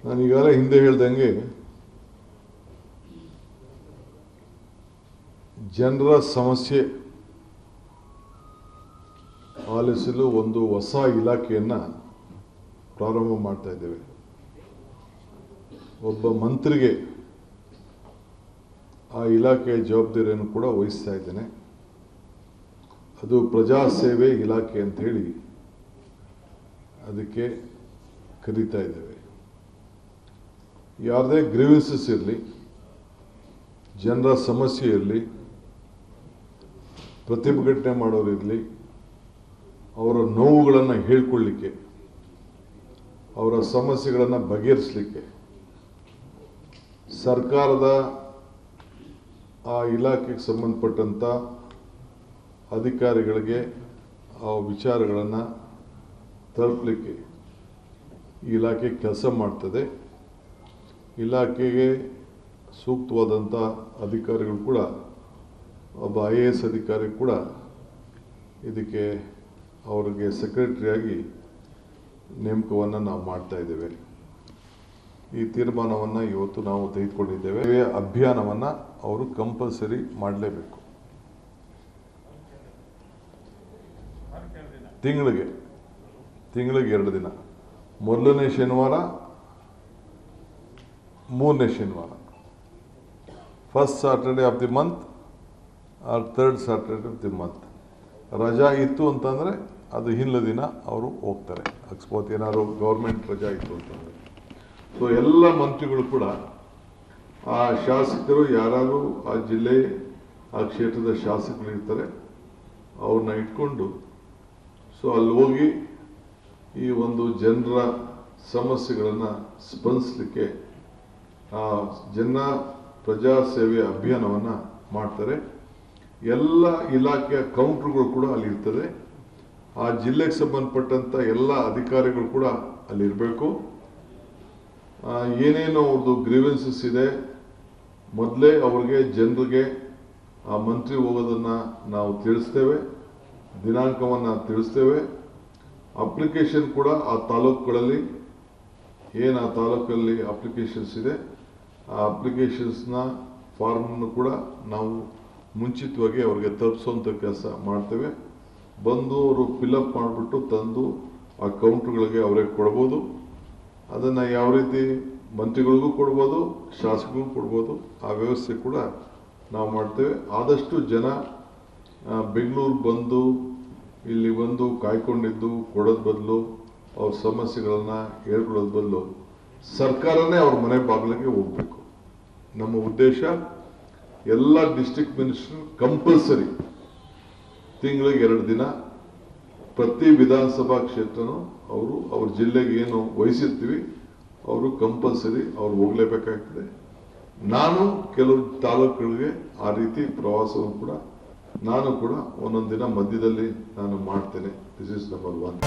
ನಾನು ಈಗಾಗಲೇ ಹಿಂದೆ ಹೇಳ್ದಂಗೆ ಜನರ ಸಮಸ್ಯೆ ಆಲಿಸಲು ಒಂದು ಹೊಸ ಇಲಾಖೆಯನ್ನು ಪ್ರಾರಂಭ ಮಾಡ್ತಾ ಇದ್ದೇವೆ. ಒಬ್ಬ ಮಂತ್ರಿಗೆ ಆ ಇಲಾಖೆಯ ಜವಾಬ್ದಾರಿಯನ್ನು ಕೂಡ ವಹಿಸ್ತಾ ಇದ್ದೇನೆ. ಅದು ಪ್ರಜಾಸೇವೆ ಇಲಾಖೆ ಅಂತ ಹೇಳಿ ಅದಕ್ಕೆ ಕರೀತಾ ಇದ್ದೇವೆ. ಯಾರದೇ ಗ್ರೀವೆನ್ಸಸ್ ಇರಲಿ, ಜನರ ಸಮಸ್ಯೆ ಇರಲಿ, ಪ್ರತಿಭಟನೆ ಮಾಡೋರಿರಲಿ, ಅವರ ನೋವುಗಳನ್ನು ಹೇಳ್ಕೊಳ್ಳಿಕ್ಕೆ, ಅವರ ಸಮಸ್ಯೆಗಳನ್ನು ಬಗೆಹರಿಸಲಿಕ್ಕೆ ಸರ್ಕಾರದ ಆ ಇಲಾಖೆಗೆ ಸಂಬಂಧಪಟ್ಟಂಥ ಅಧಿಕಾರಿಗಳಿಗೆ ಆ ವಿಚಾರಗಳನ್ನು ತಲುಪಲಿಕ್ಕೆ ಈ ಇಲಾಖೆ ಕೆಲಸ ಮಾಡ್ತದೆ. ಇಲಾಖೆಗೆ ಸೂಕ್ತವಾದಂಥ ಅಧಿಕಾರಿಗಳು ಕೂಡ, ಒಬ್ಬ IAS ಅಧಿಕಾರಿ ಕೂಡ ಇದಕ್ಕೆ ಅವರಿಗೆ ಸೆಕ್ರೆಟರಿಯಾಗಿ ನೇಮಕವನ್ನು ನಾವು ಮಾಡ್ತಾ ಇದ್ದೇವೆ. ಈ ತೀರ್ಮಾನವನ್ನು ಇವತ್ತು ನಾವು ತೆಗೆದುಕೊಂಡಿದ್ದೇವೆ. ಅಭಿಯಾನವನ್ನು ಅವರು ಕಂಪಲ್ಸರಿ ಮಾಡಲೇಬೇಕು. ತಿಂಗಳಿಗೆ 2 ದಿನ, ಮೊದಲನೇ ಶನಿವಾರ, 3ನೇ ಶನಿವಾರ, first Saturday of the month R third Saturday of the month. ರಜಾ ಇತ್ತು ಅಂತಂದರೆ ಅದು ಹಿಂದಿನ ದಿನ ಅವರು ಹೋಗ್ತಾರೆ. ಅಕಸ್ಮಾತ್ ಏನಾದ್ರು ಗೌರ್ಮೆಂಟ್ ರಜಾ ಇತ್ತು ಅಂತಂದರೆ. ಸೊ ಎಲ್ಲ ಮಂತ್ರಿಗಳು ಕೂಡ, ಆ ಶಾಸಕರು ಯಾರು ಆ ಜಿಲ್ಲೆ ಆ ಕ್ಷೇತ್ರದ ಶಾಸಕರು ಇರ್ತಾರೆ ಅವ್ರನ್ನ ಇಟ್ಕೊಂಡು ಸೊ ಅಲ್ಲಿ ಹೋಗಿ ಈ ಒಂದು ಜನರ ಸಮಸ್ಯೆಗಳನ್ನು ಸ್ಪಂದಿಸಲಿಕ್ಕೆ ಆ ಜನ ಪ್ರಜಾಸೇವೆ ಅಭಿಯಾನವನ್ನು ಮಾಡ್ತಾರೆ. ಎಲ್ಲ ಇಲಾಖೆಯ ಕೌಂಟ್ರುಗಳು ಕೂಡ ಅಲ್ಲಿ ಇರ್ತದೆ. ಆ ಜಿಲ್ಲೆಗೆ ಸಂಬಂಧಪಟ್ಟಂಥ ಎಲ್ಲ ಅಧಿಕಾರಿಗಳು ಕೂಡ ಅಲ್ಲಿರಬೇಕು. ಏನೇನು ಅವ್ರದ್ದು ಗ್ರೀವೆನ್ಸಸ್ ಇದೆ ಮೊದಲೇ ಅವ್ರಿಗೆ ಜನರಿಗೆ ಆ ಮಂತ್ರಿ ಹೋಗೋದನ್ನು ನಾವು ತಿಳಿಸ್ತೇವೆ, ದಿನಾಂಕವನ್ನು ತಿಳಿಸ್ತೇವೆ. ಅಪ್ಲಿಕೇಶನ್ ಕೂಡ ಆ ತಾಲೂಕುಗಳಲ್ಲಿ ಏನು ಆ ತಾಲೂಕಲ್ಲಿ ಅಪ್ಲಿಕೇಶನ್ಸ್ ಇದೆ ಆ ಅಪ್ಲಿಕೇಶನ್ಸ್ನ ಫಾರ್ಮನ್ನು ಕೂಡ ನಾವು ಮುಂಚಿತವಾಗಿ ಅವ್ರಿಗೆ ತಲುಪಿಸುವಂಥ ಕೆಲಸ ಮಾಡ್ತೇವೆ. ಬಂದು ಅವರು ಫಿಲಪ್ ಮಾಡಿಬಿಟ್ಟು ತಂದು ಆ ಕೌಂಟ್ರುಗಳಿಗೆ ಅವರೇ ಕೊಡ್ಬೋದು. ಅದನ್ನು ಯಾವ ರೀತಿ ಮಂತ್ರಿಗಳಿಗೂ ಕೊಡ್ಬೋದು, ಶಾಸಕರಿಗೂ ಕೊಡ್ಬೋದು, ಆ ವ್ಯವಸ್ಥೆ ಕೂಡ ನಾವು ಮಾಡ್ತೇವೆ. ಆದಷ್ಟು ಜನ ಬೆಂಗಳೂರು ಬಂದು ಇಲ್ಲಿ ಬಂದು ಕಾಯ್ಕೊಂಡಿದ್ದು ಕೊಡೋದು ಬದಲು, ಅವ್ರ ಸಮಸ್ಯೆಗಳನ್ನು ಹೇಳ್ಕೊಳ್ಳೋದು ಬದಲು ಸರ್ಕಾರನೇ ಅವ್ರ ಮನೆ ಬಾಗಿಲಿಗೆ ಹೋಗಬೇಕು. ನಮ್ಮ ಉದ್ದೇಶ ಎಲ್ಲ ಡಿಸ್ಟ್ರಿಕ್ಟ್ ಮಿನಿಸ್ಟರ್ ಕಂಪಲ್ಸರಿ ತಿಂಗಳಿಗೆ 2 ದಿನ ಪ್ರತಿ ವಿಧಾನಸಭಾ ಕ್ಷೇತ್ರನೂ ಅವರು ಅವ್ರ ಜಿಲ್ಲೆಗೆ ಏನು ವಹಿಸಿರ್ತೀವಿ ಅವರು ಕಂಪಲ್ಸರಿ ಅವ್ರು ಹೋಗಲೇಬೇಕಾಗ್ತದೆ. ನಾನು ಕೆಲವು ತಾಲೂಕುಗಳಿಗೆ ಆ ರೀತಿ ಪ್ರವಾಸವನ್ನು ಕೂಡ ನಾನು ಕೂಡ ಒಂದೊಂದು ದಿನ ಮಧ್ಯದಲ್ಲಿ ನಾನು ಮಾಡ್ತೇನೆ. This is number 1.